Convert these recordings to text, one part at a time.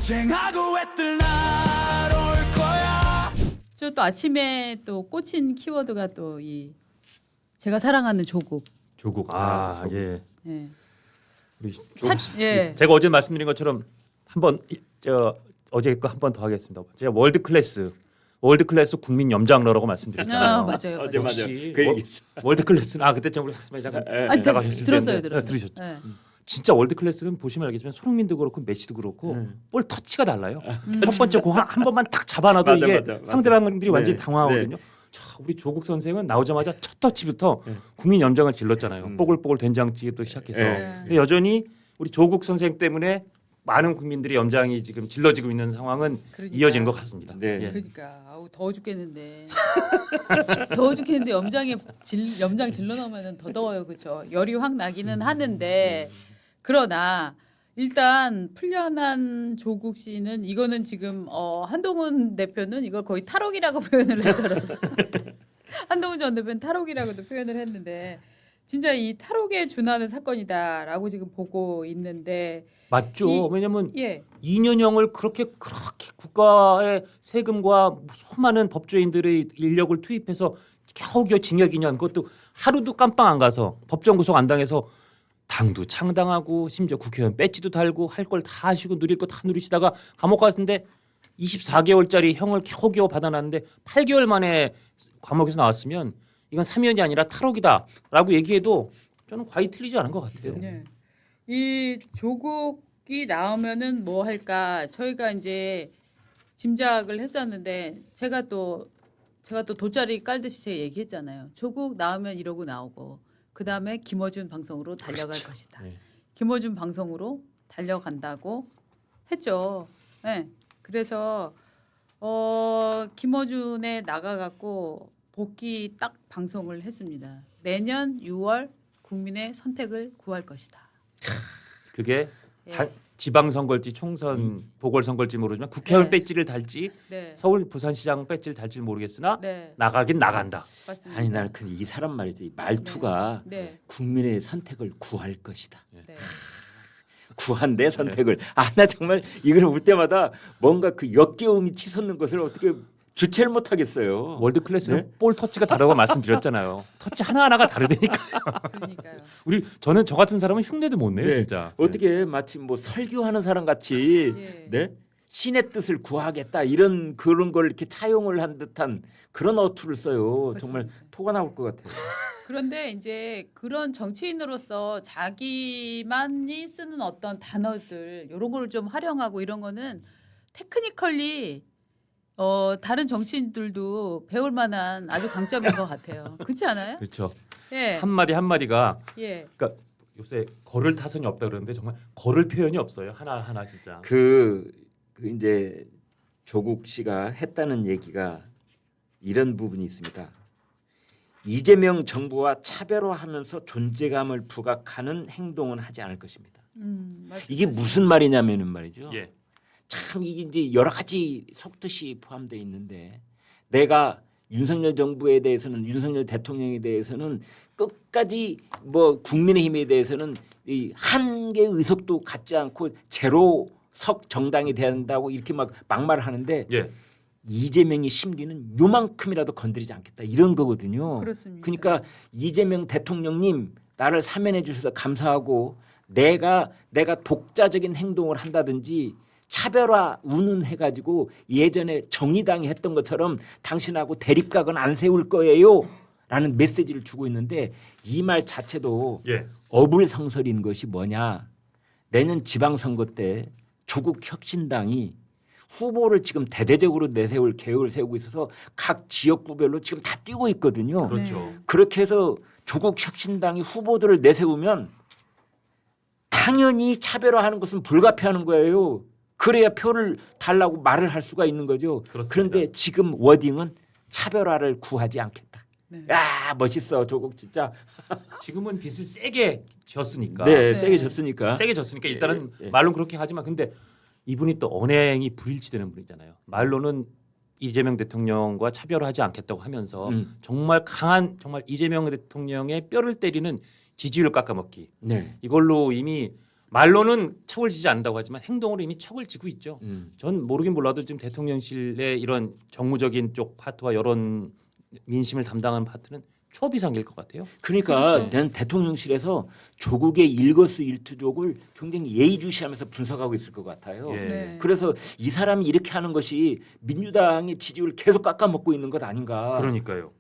쟁하고 애들 날올 거야. 저 또 아침에 또 꽂힌 키워드가 또 이 제가 사랑하는 조국. 조국. 조국. 예. 예. 우리 예. 제가 어제 말씀드린 것처럼 한번 어제 거 한 번 더 하겠습니다. 제가 월드 클래스 국민 염장러라고 말씀드렸잖아요. 아, 맞아요. 어제 맞아요. 맞아요. 그 얘기 있어. 월드 클래스는 그때쯤 우리 학습에 잠깐 아니, 나가셨을 들었어요, 텐데. 들었어요. 들으셨죠. 예. 진짜 월드 클래스는 보시면 알겠지만 손흥민도 그렇고 메시도 그렇고 볼 터치가 달라요. 음. 첫 번째 공 한 번만 딱 잡아놔도 맞아, 이게 맞아. 상대방들이 완전히 네. 당황하거든요. 자, 우리 조국 선생은 나오자마자 첫 터치부터 네. 국민 염장을 질렀잖아요. 뽀글뽀글 된장찌개도 시작해서. 네. 근데 여전히 우리 조국 선생 때문에 많은 국민들이 염장이 지금 질러지고 있는 상황은 그러니까. 이어지는 것 같습니다. 네. 예. 그러니까 아우 더워 죽겠는데. 더워 죽겠는데 염장 질러 넣으면 더 더워요. 그렇죠? 열이 확 나기는 하는데 그러나 일단 풀려난 조국 씨는 이거는 지금 한동훈 대표는 이거 거의 탈옥이라고 표현을 하더라고요. 한동훈 전 대표는 탈옥이라고도 표현을 했는데 진짜 이 탈옥에 준하는 사건이다라고 지금 보고 있는데 맞죠. 왜냐하면 예. 이년영을 그렇게 국가의 세금과 수많은 법조인들의 인력을 투입해서 겨우겨우 징역 2년 그것도 하루도 깜빵 안 가서 법정 구속 안 당해서 당도 창당하고 심지어 국회의원 배지도 달고 할 걸 다 하시고 누릴 거 다 누리시다가 감옥 갔는데 24개월짜리 형을 겨우겨우 받아놨는데 8개월 만에 감옥에서 나왔으면 이건 사면이 아니라 탈옥이다라고 얘기해도 저는 과히 틀리지 않은 것 같아요. 네. 이 조국이 나오면은 뭐 할까 저희가 이제 짐작을 했었는데 제가 또 돗자리 깔듯이 제가 얘기했잖아요. 조국 나오면 이러고 나오고 그 다음에 김어준 방송으로 달려갈 그렇죠. 것이다. 네. 김어준 방송으로 달려간다고 했죠. 네. 그래서 김어준에 나가갖고 복귀 딱 방송을 했습니다. 내년 6월 국민의 선택을 구할 것이다. 그게 예. 지방선거일지 총선 보궐선거일지 모르지만 국회의원 네. 배지를 달지 네. 서울 부산시장 배지를 달지 모르겠으나 네. 나가긴 나간다. 맞습니다. 아니 나는 이 사람 말이죠. 이 말투가 네. 국민의 선택을 구할 것이다. 네. 구한대 선택을. 나 정말 이걸 볼 때마다 뭔가 그 역겨움이 치솟는 것을 어떻게 주체를 못 하겠어요. 월드 클래스는 네? 볼 터치가 다르다고 말씀드렸잖아요. 터치 하나하나가 다르다니까. 그러니까요. 저는 저 같은 사람은 흉내도 못 내요, 네. 진짜. 어떻게 마치 뭐 설교하는 사람 같이 예. 네? 신의 뜻을 구하겠다 이런 그런 걸 이렇게 차용을 한 듯한 그런 어투를 써요. 정말 맞습니다. 토가 나올 것 같아요. 그런데 이제 그런 정치인으로서 자기만이 쓰는 어떤 단어들 이런 거를 좀 활용하고 이런 거는 테크니컬리 다른 정치인들도 배울 만한 아주 강점인 것 같아요. 그렇지 않아요? 그렇죠. 예. 한마디 한마디가 예. 그러니까 요새 걸을 타선이 없다 그러는데 정말 걸을 표현이 없어요. 하나하나 진짜. 그 이제 조국 씨가 했다는 얘기가 이런 부분이 있습니다. 이재명 정부와 차별화하면서 존재감을 부각하는 행동은 하지 않을 것입니다. 맞습니다. 이게 무슨 말이냐면은 말이죠. 예. 참 이게 이제 여러 가지 속뜻이 포함되어 있는데 내가 윤석열 정부에 대해서는 윤석열 대통령에 대해서는 끝까지 뭐 국민의힘에 대해서는 이 한 개의 의석도 갖지 않고 제로석 정당이 된다고 이렇게 막 막말을 하는데 예. 이재명의 심리는 요만큼이라도 건드리지 않겠다 이런 거거든요. 그렇습니다. 그러니까 이재명 대통령님 나를 사면해 주셔서 감사하고 내가 독자적인 행동을 한다든지 차별화 운운해가지고 예전에 정의당이 했던 것처럼 당신하고 대립각은 안 세울 거예요 라는 메시지를 주고 있는데 이 말 자체도 예. 어불성설인 것이 뭐냐. 내년 지방선거 때 조국 혁신당이 후보를 지금 대대적으로 내세울 계획을 세우고 있어서 각 지역구별로 지금 다 뛰고 있거든요. 그렇죠. 네. 그렇게 해서 조국 혁신당이 후보들을 내세우면 당연히 차별화하는 것은 불가피하는 거예요. 그래야 표를 달라고 말을 할 수가 있는 거죠. 그렇습니다. 그런데 지금 워딩은 차별화를 구하지 않겠다. 네. 야 멋있어 조국 진짜. 지금은 빚을 세게 졌으니까. 네, 네. 세게 졌으니까. 세게 졌으니까 일단은 예, 예. 말로는 그렇게 하지만 근데 이분이 또 언행이 불일치되는 분이잖아요. 말로는 이재명 대통령과 차별하지 않겠다고 하면서 정말 강한 정말 이재명 대통령의 뼈를 때리는 지지율 깎아먹기. 네. 이걸로 이미 말로는 척을 지지 않는다고 하지만 행동으로 이미 척을 지고 있죠. 음. 전 모르긴 몰라도 지금 대통령실의 이런 정무적인 쪽 파트와 여론 민심을 담당하는 파트는 초비상일 것 같아요. 그러니까 그렇죠. 난 대통령실에서 조국의 일거수일투족을 굉장히 예의주시하면서 분석하고 있을 것 같아요. 예. 네. 그래서 이 사람이 이렇게 하는 것이 민주당의 지지율을 계속 깎아먹고 있는 것 아닌가. 그러니까요.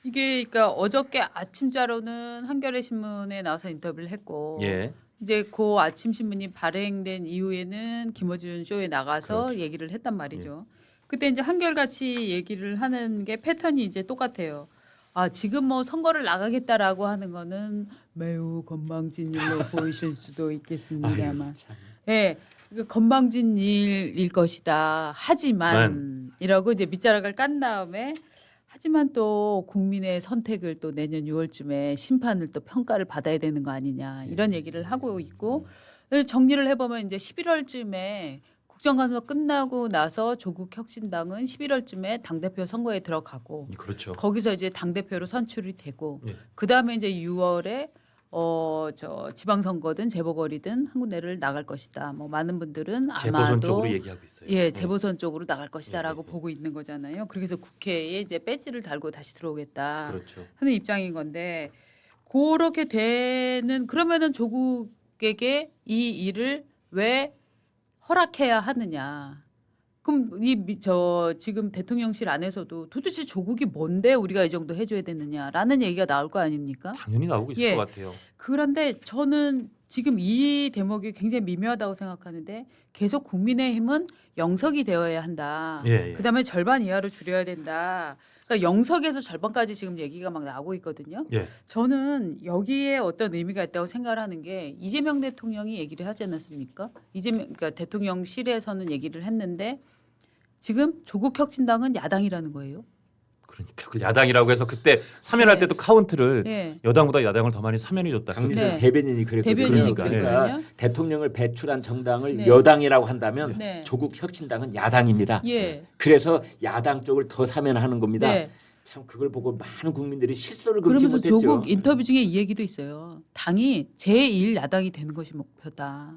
이게 그러니까 어저께 아침자로는 한겨레 신문에 나와서 인터뷰를 했고 예. 이제 그 아침 신문이 발행된 이후에는 김어준 쇼에 나가서 그렇죠. 얘기를 했단 말이죠. 그때 이제 한결같이 얘기를 하는 게 패턴이 이제 똑같아요. 아 지금 뭐 선거를 나가겠다라고 하는 거는 매우 건방진 일로 보이실 수도 있겠습니다만, 예, 그 건방진 일일 것이다. 하지만 이라고 이제 밑자락을 깐 다음에 하지만 또 국민의 선택을 또 내년 6월쯤에 심판을 또 평가를 받아야 되는 거 아니냐 이런 얘기를 하고 있고 정리를 해보면 이제 11월쯤에 국정감사 끝나고 나서 조국 혁신당은 11월쯤에 당대표 선거에 들어가고 그렇죠. 거기서 이제 당대표로 선출이 되고 예. 그다음에 이제 6월에 저 지방선거든 재보궐이든 한 군데를 나갈 것이다. 뭐 많은 분들은 재보선 아마도 쪽으로 얘기하고 있어요. 예, 재보선 쪽으로 나갈 것이다라고 네. 보고 있는 거잖아요. 그래서 국회에 이제 배지를 달고 다시 들어오겠다 그렇죠. 하는 입장인 건데 그렇게 되는 그러면은 조국에게 이 일을 왜 허락해야 하느냐? 그럼 저 지금 대통령실 안에서도 도대체 조국이 뭔데 우리가 이 정도 해줘야 되느냐라는 얘기가 나올 거 아닙니까? 당연히 나오고 있을 예. 것 같아요. 그런데 저는 지금 이 대목이 굉장히 미묘하다고 생각하는데 계속 국민의힘은 영석이 되어야 한다. 예, 예. 그다음에 절반 이하로 줄여야 된다. 그러니까 영석에서 절반까지 지금 얘기가 막 나오고 있거든요. 예. 저는 여기에 어떤 의미가 있다고 생각을 하는 게 이재명 대통령이 얘기를 하지 않았습니까? 그러니까 대통령실에서는 얘기를 했는데 지금 조국 혁신당은 야당이라는 거예요. 그러니까 그 야당이라고 해서 그때 사면할 네. 때도 카운트를 예. 여당보다 야당을 더 많이 사면해 줬다. 강민석 네. 대변인이 그랬거든요. 대변인이 그러니까 그랬거든요. 대통령을 배출한 정당을 네. 여당이라고 한다면 네. 조국 혁신당은 야당입니다. 예. 그래서 야당 쪽을 더 사면하는 겁니다. 네. 참 그걸 보고 많은 국민들이 실소를 금치 그러면서 못했죠. 조국 인터뷰 중에 이 얘기도 있어요. 당이 제1야당이 되는 것이 목표다.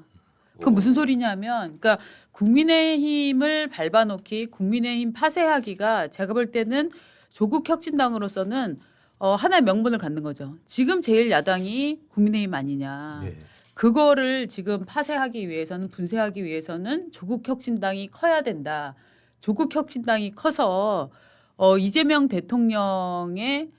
그 무슨 소리냐면, 그러니까 국민의힘을 밟아놓기, 국민의힘 파쇄하기가 제가 볼 때는 조국 혁신당으로서는 하나의 명분을 갖는 거죠. 지금 제1야당이 국민의힘 아니냐. 예. 그거를 지금 파쇄하기 위해서는 분쇄하기 위해서는 조국 혁신당이 커야 된다. 조국 혁신당이 커서 이재명 대통령의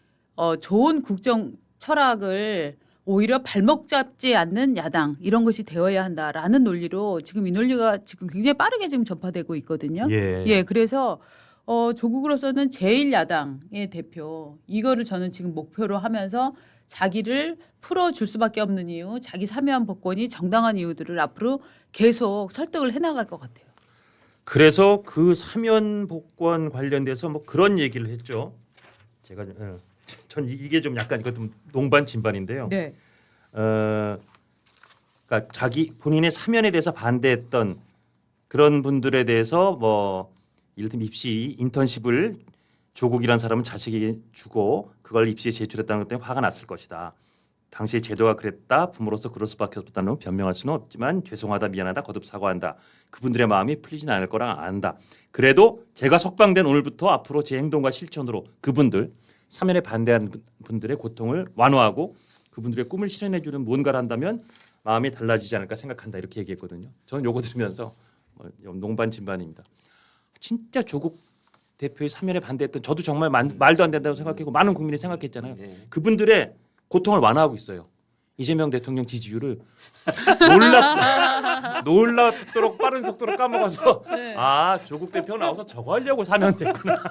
좋은 국정 철학을 오히려 발목 잡지 않는 야당 이런 것이 되어야 한다라는 논리로 지금 이 논리가 지금 굉장히 빠르게 지금 전파되고 있거든요. 예. 그래서 조국으로서는 제1야당의 대표 이거를 저는 지금 목표로 하면서 자기를 풀어줄 수밖에 없는 이유, 자기 사면 복권이 정당한 이유들을 앞으로 계속 설득을 해나갈 것 같아요. 그래서 그 사면 복권 관련돼서 뭐 그런 얘기를 했죠. 제가 전 이게 좀 약간 이것도 농반 진반인데요. 네. 그러니까 자기 본인의 사면에 대해서 반대했던 그런 분들에 대해서 뭐 이를테면 입시 인턴십을 조국이라는 사람은 자식에게 주고 그걸 입시에 제출했다는 것 때문에 화가 났을 것이다. 당시의 제도가 그랬다. 부모로서 그럴 수밖에 없다는 변명할 수는 없지만 죄송하다 미안하다 거듭 사과한다. 그분들의 마음이 풀리진 않을 거라 안다. 그래도 제가 석방된 오늘부터 앞으로 제 행동과 실천으로 그분들 사면에 반대하는 분들의 고통을 완화하고 그분들의 꿈을 실현해주는 뭔가를 한다면 마음이 달라지지 않을까 생각한다 이렇게 얘기했거든요. 저는 요거 들으면서 농반 진반입니다. 진짜 조국 대표의 사면에 반대했던 저도 정말 말도 안 된다고 생각했고 많은 국민이 생각했잖아요. 네. 그분들의 고통을 완화하고 있어요. 이재명 대통령 지지율을 놀랍도록 빠른 속도로 까먹어서 네. 아 조국 대표 나와서 저거 하려고 사면됐구나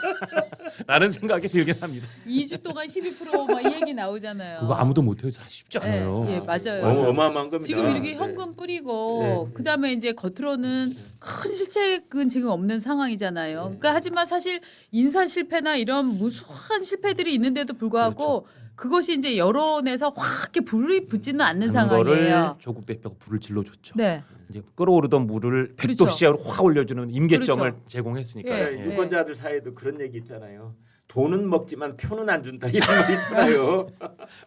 라는 생각이 들긴 합니다. 2주 동안 12%막 이 얘기 나오잖아요. 그거 아무도 못해요. 쉽지 않아요. 예, 맞아요. 어마어마한 겁니다. 지금 이렇게 네. 현금 뿌리고 네. 그다음에 이제 겉으로는 큰 실책은 지금 없는 상황이잖아요. 그러니까 하지만 사실 인사 실패나 이런 무수한 실패들이 있는데도 불구하고 그것이 이제 여론에서 확 이렇게 불이 붙지는 않는 거를 상황이에요. 조국 대표가 불을 질러줬죠. 네. 이제 끓어오르던 물을 그렇죠. 100도 씨로 확 올려주는 임계점을 그렇죠. 제공했으니까. 예. 유권자들 사이에도 그런 얘기 있잖아요. 돈은 먹지만 표는 안 준다 이런 말 있잖아요.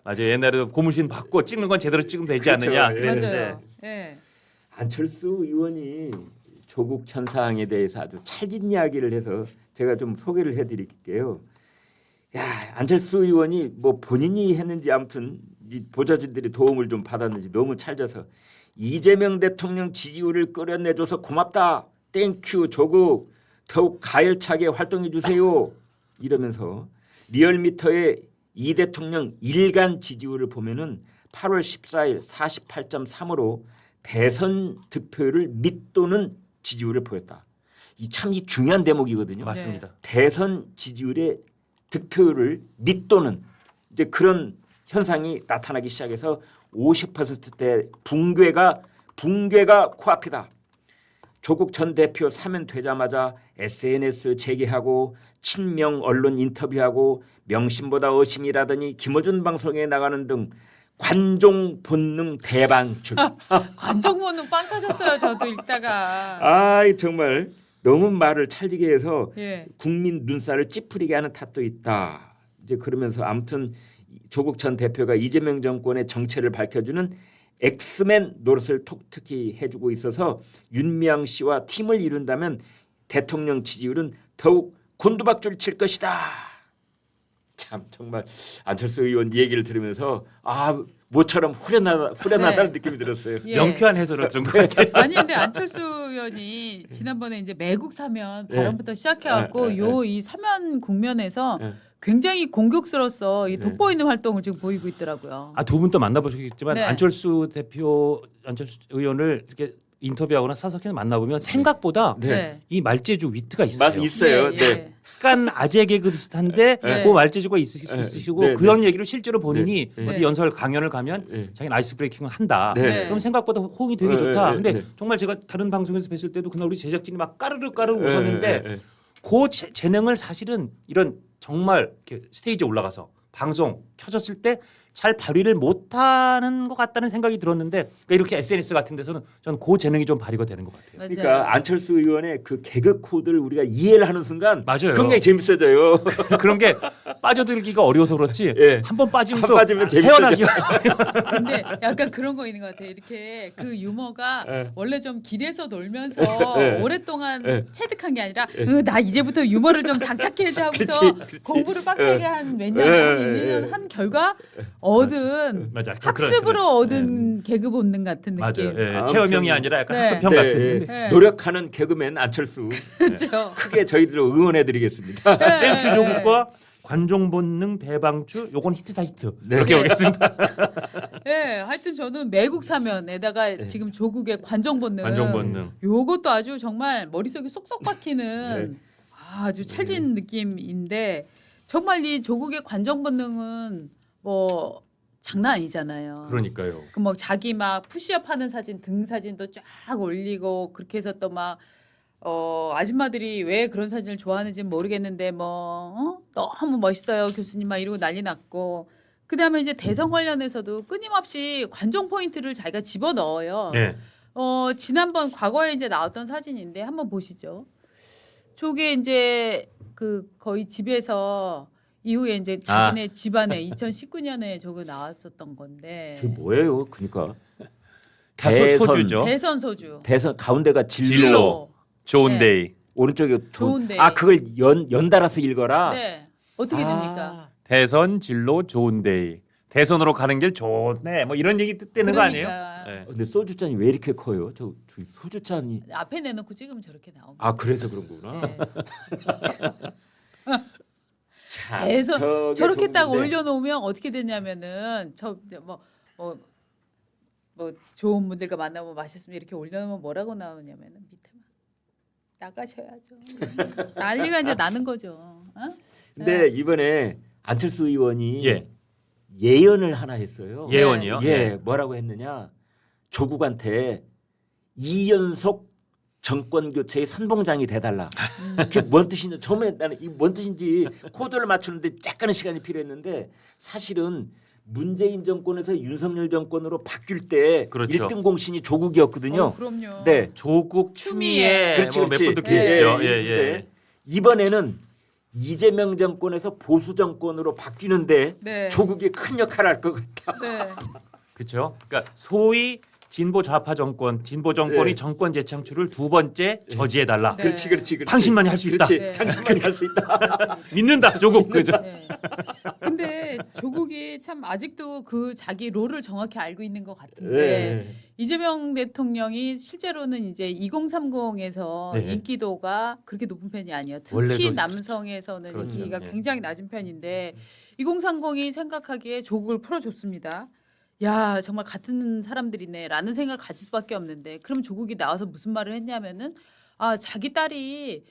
맞아요. 옛날에도 고무신 받고 찍는 건 제대로 찍으면 되지 그렇죠. 않느냐. 예. 그랬는데 맞아요. 예. 안철수 의원이 조국 전 사항에 대해서 아주 찰진 이야기를 해서 제가 좀 소개를 해드릴게요. 야, 안철수 의원이 뭐 본인이 했는지 아무튼 이 보좌진들이 도움을 좀 받았는지 너무 찰져서 이재명 대통령 지지율을 끌어내줘서 고맙다. 땡큐 조국 더욱 가열차게 활동해 주세요. 이러면서 리얼미터의 이 대통령 일간 지지율을 보면은 8월 14일 48.3으로 대선 득표율을 밑도는 지지율을 보였다. 이 참 이 중요한 대목이거든요. 맞습니다. 대선 지지율의 득표율을 밑도는 이제 그런 현상이 나타나기 시작해서 50%대 붕괴가 코앞이다. 조국 전 대표 사면되자마자 SNS 재개하고 친명 언론 인터뷰하고 명심보다 의심이라더니 김어준 방송에 나가는 등 관종 본능 대방출. 관종 보는 빵 터졌어요. 저도 읽다가. 아 정말 너무 말을 찰지게 해서 예. 국민 눈살을 찌푸리게 하는 탓도 있다. 이제 그러면서 아무튼 조국 전 대표가 이재명 정권의 정체를 밝혀주는 엑스맨 노릇을 톡톡히 해주고 있어서 윤미향 씨와 팀을 이룬다면 대통령 지지율은 더욱 곤두박질 칠 것이다. 참 정말 안철수 의원 얘기를 들으면서 아 모처럼 후련하다는 네. 느낌이 들었어요. 예. 명쾌한 해설을 들은 것 같아요. 아니 근데 안철수 의원이 지난번에 이제 매국 사면 발언부터 시작해갖고 요 이 사면 국면에서 예. 굉장히 공격스러워서 이 네. 돋보이는 활동을 지금 보이고 있더라고요. 두 분 또 만나보셨겠지만 네. 안철수 의원을 이렇게 인터뷰하거나 사석에서 만나보면 생각보다 네. 이 말재주 위트가 있어요. 있어요. 예, 네. 예. 약간 아재 개그 비슷한데 네. 그 말재주가 있으시고 네, 네. 그런 얘기를 실제로 본인이 네, 어디 네. 연설 강연을 가면 네. 자기는 아이스 브레이킹을 한다. 네. 그럼 생각보다 호응이 되게 네, 좋다. 네, 근데 네. 정말 제가 다른 방송에서 뵀을 때도 그날 우리 제작진이 막 까르르 네, 웃었는데 네, 네. 그 재능을 사실은 이런 정말 이렇게 스테이지에 올라가서 방송 켜졌을 때 잘 발휘를 못하는 것 같다는 생각이 들었는데 그러니까 이렇게 SNS 같은 데서는 저는 그 재능이 좀 발휘가 되는 것 같아요. 맞아요. 그러니까 안철수 의원의 그 개그 코드를 우리가 이해를 하는 순간 맞아요. 굉장히 재밌어져요. 그런 게 빠져들기가 어려워서 그렇지 예. 한 번 빠지면 한 또 빠지면 재밌어져. 헤어나기가 근데 약간 그런 거 있는 것 같아요. 이렇게 그 유머가 예. 원래 좀 길에서 놀면서 예. 오랫동안 예. 체득한 게 아니라 나 이제부터 유머를 좀 장착해야지 하고서 그렇지. 공부를 빡세게 한 몇 년, 예. 한 1, 2년 한 결과 얻은 맞아. 학습으로 얻은 개그 본능 같은 느낌. 맞아요. 예, 아무튼 체험형이 아니라 약간 네. 학습형 네, 같은. 예. 네. 노력하는 개그맨 안철수 그렇죠. 크게 저희들 응원해드리겠습니다. 땡큐 조국과 관종 본능 대방출 요건 히트다 히트. 네. 이렇게 오겠습니다. 네, 하여튼 저는 매국 사면에다가 지금 조국의 관종 본능. 관종 본능. 요것도 아주 정말 머릿속에 쏙쏙 박히는 아주 찰진 느낌인데 정말 이 조국의 관종 본능은 뭐 장난 아니잖아요. 그러니까요. 그 뭐 자기 막 푸시업 하는 사진 등 사진도 쫙 올리고 그렇게 해서 또 막 아줌마들이 왜 그런 사진을 좋아하는지는 모르겠는데 뭐 너무 멋있어요 교수님 막 이러고 난리 났고 그다음에 이제 대선 관련해서도 끊임없이 관종 포인트를 자기가 집어 넣어요. 예. 지난번 과거에 이제 나왔던 사진인데 한번 보시죠. 저게 이제 그 거의 집에서 이후에 이제 자기네 집안에 2019년에 저거 나왔었던 건데 그 뭐예요? 그러니까 다 대선. 소주죠. 대선 소주. 대선 가운데가 진로, 진로. 좋은 네. 데이. 오른쪽에 좋은데. 아 그걸 연달아서 읽어라. 네. 어떻게 됩니까? 대선 진로 좋은 데이. 대선으로 가는 길 좋네. 뭐 이런 얘기 뜻되는 거 아니에요? 예. 근데 소주 잔이 왜 이렇게 커요? 저 소주 잔이 앞에 내놓고 찍으면 저렇게 나옵니다. 아 그래서 그런 거구나. 네. 참, 대선 저게 저렇게 딱 좋은데. 올려놓으면 어떻게 되냐면은 뭐 좋은 분들과 만나면 맛있으면 이렇게 올려놓으면 뭐라고 나오냐면은 밑에만 나가셔야죠. 난리가 이제 나는 거죠. 어? 근데 이번에 안철수 의원이 예. 예언을 하나 했어요. 예언이요? 예, 뭐라고 했느냐? 조국한테 2연속 정권 교체의 선봉장이 돼달라. 그게 뭔 뜻인지 처음에 나는 이 뭔 뜻인지 코드를 맞추는데 약간의 시간이 필요했는데 사실은 문재인 정권에서 윤석열 정권으로 바뀔 때 그렇죠. 1등 공신이 조국이었거든요. 그럼요. 네. 조국 추미애 추미애. 그렇지, 뭐몇 그렇지. 분도 계시죠. 예, 네. 예. 이번에는 이재명 정권에서 보수 정권으로 바뀌는데 네. 조국이 큰 역할을 할 것 같다. 네. 그렇죠. 그러니까 소위 진보 좌파 정권, 진보 정권이 네. 정권 재창출을 두 번째 저지해 달라. 네. 그렇지. 당신만이 할 수 있다. 그렇지. 네. 당신만이 할 수 있다. 믿는다, 조국. 그죠? 네. 근데 조국이 참 아직도 그 자기 롤을 정확히 알고 있는 것 같은데 네. 이재명 대통령이 실제로는 이제 2030에서 네. 인기도가 그렇게 높은 편이 아니에요. 특히 원래도 남성에서는 그렇죠. 인기가 네. 굉장히 낮은 편인데 2030이 생각하기에 조국을 풀어줬습니다. 야 정말 같은 사람들이네라는 생각 가질 수밖에 없는데 그럼 조국이 나와서 무슨 말을 했냐면은 아 자기 딸이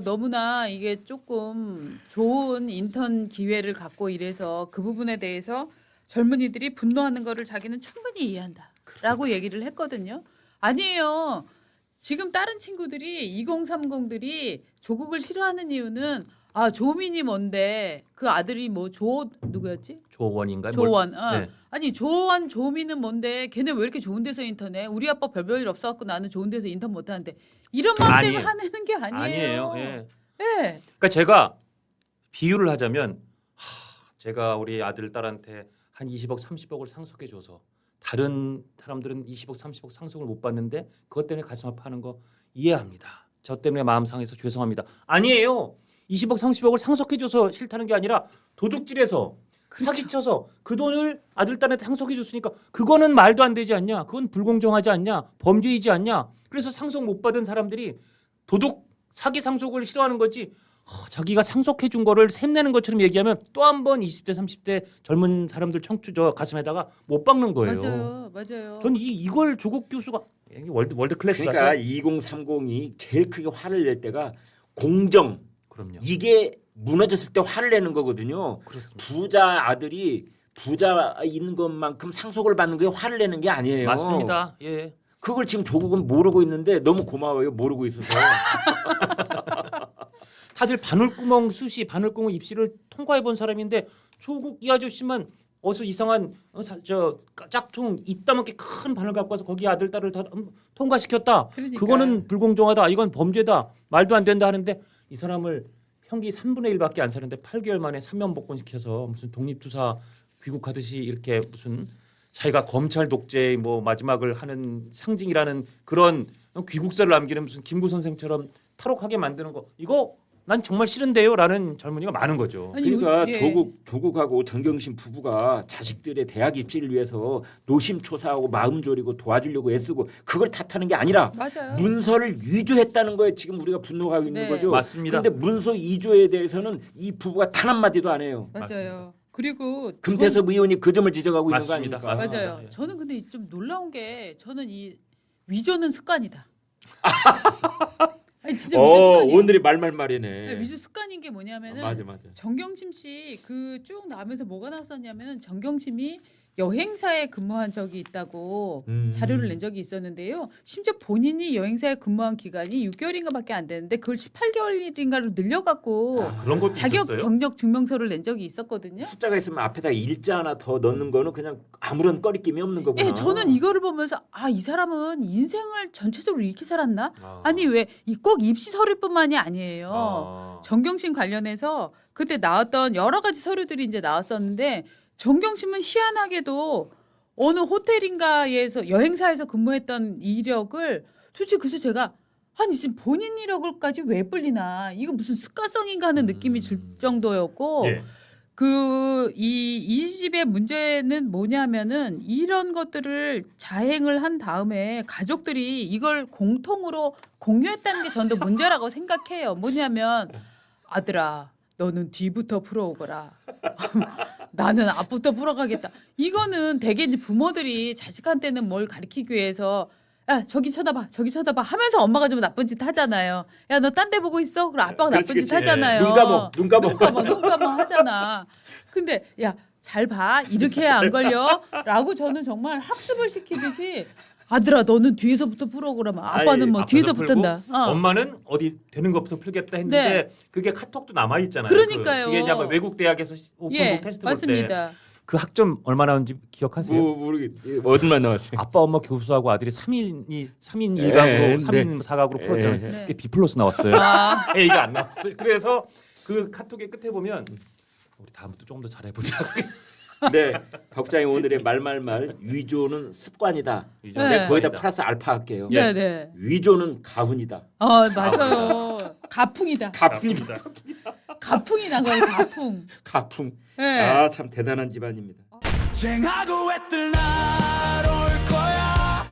너무나 이게 조금 좋은 인턴 기회를 갖고 이래서 그 부분에 대해서 젊은이들이 분노하는 거를 자기는 충분히 이해한다라고 얘기를 했거든요. 아니에요. 지금 다른 친구들이 2030들이 조국을 싫어하는 이유는 아 조민이 뭔데 그 아들이 뭐 누구였지? 조원인가? 조원. 네. 아니 조원 조민은 뭔데 걔네 왜 이렇게 좋은 데서 인턴해? 우리 아빠 별일 없어갖고 나는 좋은 데서 인턴 못하는데 이런 말 때문에 아니에요. 화내는 게 아니에요. 아니에요. 예. 예. 그러니까 제가 비유를 하자면 제가 우리 아들 딸한테 한 20억 30억을 상속해줘서 다른 사람들은 20억 30억 상속을 못 받는데 그것 때문에 가슴 아파하는 거 이해합니다. 저 때문에 마음 상해서 죄송합니다. 아니에요. 20억 30억을 상속해줘서 싫다는 게 아니라 도둑질해서 사기쳐서 그 돈을 아들 딸한테 상속해줬으니까 그거는 말도 안 되지 않냐? 그건 불공정하지 않냐? 범죄이지 않냐? 그래서 상속 못 받은 사람들이 도둑 사기 상속을 싫어하는 거지. 자기가 상속해 준 거를 샘내는 것처럼 얘기하면 또 한 번 20대 30대 젊은 사람들 청취자 가슴에다가 못 박는 거예요. 맞아요. 전 이걸 조국 교수가 월드 클래스라서 그러니까 2030이 제일 크게 화를 낼 때가 공정 그럼요. 이게 무너졌을 때 화를 내는 거거든요. 그렇습니다. 부자 아들이 부자인 것만큼 상속을 받는 게 화를 내는 게 아니에요. 맞습니다. 예. 그걸 지금 조국은 모르고 있는데 너무 고마워요. 모르고 있어서. 다들 바늘구멍 수시, 바늘구멍 입시를 통과해 본 사람인데 조국 이 아저씨만 어디서 이상한 짝퉁 이따만게 큰 바늘 갖고 와서 거기 아들 딸을 다 통과시켰다. 그러니까. 그거는 불공정하다. 이건 범죄다. 말도 안 된다 하는데 이 사람을 형기 3분의 1밖에 안 사는데 8개월 만에 사면복권시켜서 무슨 독립투사 귀국하듯이 이렇게 무슨 자기가 검찰 독재 뭐 마지막을 하는 상징이라는 그런 귀국사를 남기는 무슨 김구 선생처럼 탈옥하게 만드는 거 이거 난 정말 싫은데요라는 젊은이가 많은 거죠. 아니, 그러니까 예. 조국하고 정경심 부부가 자식들의 대학 입시를 위해서 노심초사하고 마음 졸이고 도와주려고 애쓰고 그걸 탓하는 게 아니라 맞아요. 문서를 위조했다는 거에 지금 우리가 분노하고 있는 네. 거죠. 맞습니다. 그런데 문서 위조에 대해서는 이 부부가 단 한마디도 안 해요. 맞아요. 맞습니다. 그리고 금태섭 의원이 그 점을 지적하고 맞습니다. 있는 거 아닙니까? 맞습니다. 맞아요. 예. 저는 근데 좀 놀라운 게 저는 이 위조는 습관이다. 아니 진짜 위조 습관이에요. 오늘이 말말말이네. 네, 위조 습관인 게 뭐냐면은 맞아. 정경심 씨 그 쭉 나오면서 뭐가 나왔었냐면 정경심이 여행사에 근무한 적이 있다고 자료를 낸 적이 있었는데요. 심지어 본인이 여행사에 근무한 기간이 6개월인가밖에 안 되는데 그걸 18개월인가로 늘려갖고 그런 것도 자격 있었어요? 경력 증명서를 낸 적이 있었거든요. 숫자가 있으면 앞에다 일자 하나 더 넣는 거는 그냥 아무런 꺼리낌이 없는 거구나. 예, 저는 이거를 보면서 이 사람은 인생을 전체적으로 이렇게 살았나? 아니 왜 꼭 입시 서류뿐만이 아니에요. 정경심 관련해서 그때 나왔던 여러 가지 서류들이 이제 나왔었는데 정경심은 희한하게도 어느 호텔인가에서 여행사에서 근무했던 이력을 도대체 그래서 제가 아니 지금 본인 이력을까지 왜 불리나 이거 무슨 습관성인가 하는 느낌이 들 정도였고 예. 이 집의 문제는 뭐냐면은 이런 것들을 자행을 한 다음에 가족들이 이걸 공통으로 공유했다는 게 저는 문제라고 생각해요. 뭐냐면 아들아 너는 뒤부터 풀어오거라. 나는 앞부터 풀어가겠다. 이거는 대개 이제 부모들이 자식한테는 뭘 가르치기 위해서 야 저기 쳐다봐 저기 쳐다봐 하면서 엄마가 좀 나쁜 짓 하잖아요. 야 너 딴 데 보고 있어? 그럼 아빠가 그렇지, 나쁜 짓 그렇지. 하잖아요. 눈 감어. 눈 감아 하잖아. 근데 야 잘 봐 이렇게 해야 안 걸려라고 저는 정말 학습을 시키듯이 아들아 너는 뒤에서부터 풀어 그러면 아빠는 뭐 앞에서 뒤에서 풀고 붙은다. 엄마는 어디 되는 것부터 풀겠다 했는데 그게 카톡도 남아 있잖아요. 그러니까요. 그게 이제 아마 외국 대학에서 오픈북 예 테스트 볼 때 맞습니다. 그 학점 얼마 나온지 기억하세요? 모르겠. 어디만 나왔어요? 아빠 엄마 교수하고 아들이 3인 1각으로 3인 4각으로 풀었잖아요. 네. 그게 B 플러스 나왔어요. A가 안 나왔어요. 그래서 그 카톡의 끝에 보면 우리 다음부터 조금 더 잘해보자. 네, 덕장의 오늘의 말말말 위조는 습관이다. 위조는 네, 거기다 습관이다. 플러스 알파 할게요. 네, 네. 위조는 가훈이다. 맞아요. 가풍이다. 가풍이다. 가풍이 난 거예요. 가풍. 가풍. 네. 아, 참 대단한 집안입니다. 쟁하고 애들 날